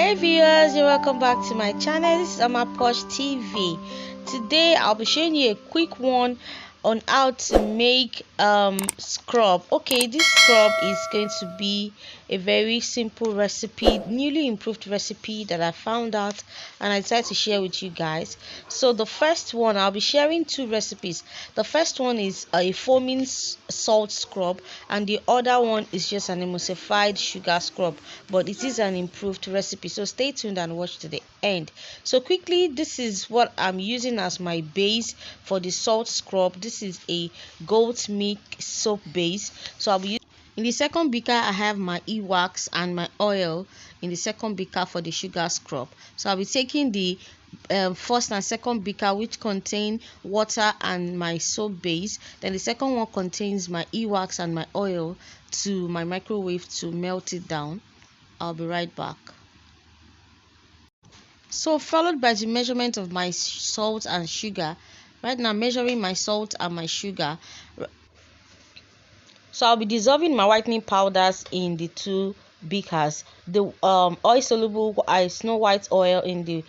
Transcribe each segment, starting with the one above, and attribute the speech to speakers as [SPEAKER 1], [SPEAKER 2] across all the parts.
[SPEAKER 1] Hey viewers, you're welcome back to my channel. This is Amaposh TV. Today I'll be showing you a quick one on how to make scrub. Okay, this scrub is going to be a very simple recipe, newly improved recipe that I found out and I decided to share with you guys. So the first one, I'll be sharing two recipes. The first one is a foaming salt scrub and the other one is just an emulsified sugar scrub, but it is an improved recipe, so stay tuned and watch to the end. So quickly, this is what I'm using as my base for the salt scrub. This is a goat milk soap base, so I'll be using. In the second beaker, I have my e-wax and my oil in the second beaker for the sugar scrub. So I'll be taking the first and second beaker, which contain water and my soap base. Then the second one contains my e-wax and my oil to my microwave to melt it down. I'll be right back. So followed by the measurement of my salt and sugar. Right now, measuring my salt and my sugar. So I'll be dissolving my whitening powders in the two beakers. The oil soluble Snow White oil in the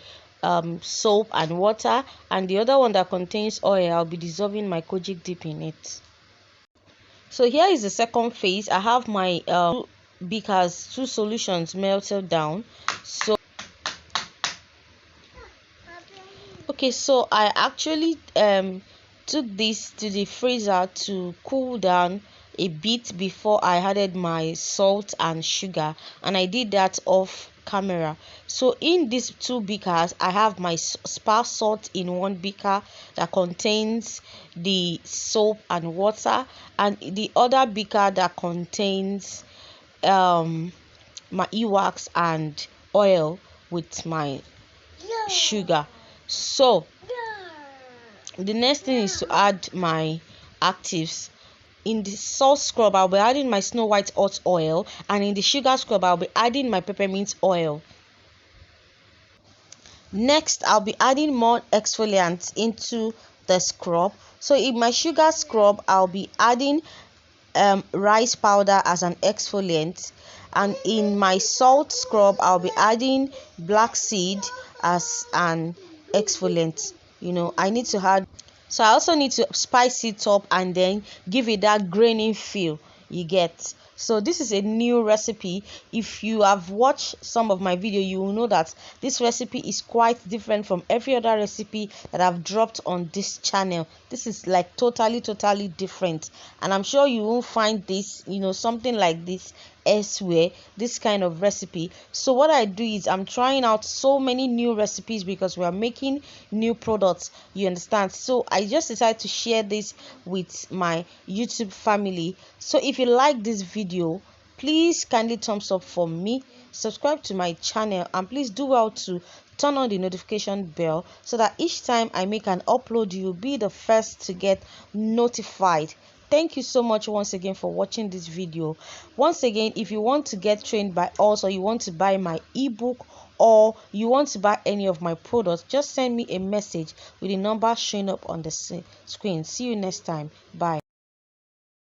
[SPEAKER 1] soap and water, and the other one that contains oil, I'll be dissolving my kojic dip in it. So here is the second phase. I have my beakers, two solutions melted down. So okay, so I actually took this to the freezer to cool down a bit before I added my salt and sugar, and I did that off camera. So in these two beakers, I have my spa salt in one beaker that contains the soap and water, and the other beaker that contains my e-wax and oil with my sugar. So the next thing is to add my actives. In the salt scrub, I'll be adding my Snow White hot oil, and in the sugar scrub, I'll be adding my peppermint oil. Next, I'll be adding more exfoliants into the scrub. So in my sugar scrub, I'll be adding rice powder as an exfoliant, and in my salt scrub, I'll be adding black seed as an exfoliant. I need to add, so I also need to spice it up and then give it that grainy feel you get. So this is a new recipe. If you have watched some of my video, you will know that this recipe is quite different from every other recipe that I've dropped on this channel. This is like totally different, and I'm sure you won't find this, something like this elsewhere, this kind of recipe. So what I do is I'm trying out so many new recipes because we are making new products, you understand. So I just decided to share this with my YouTube family. So if you like this video, please kindly thumbs up for me, subscribe to my channel, and please do well to turn on the notification bell so that each time I make an upload, you'll be the first to get notified. Thank you so much once again for watching this video. Once again, if you want to get trained by us, or you want to buy my ebook, or you want to buy any of my products, just send me a message with the number showing up on the screen. See you next time. Bye.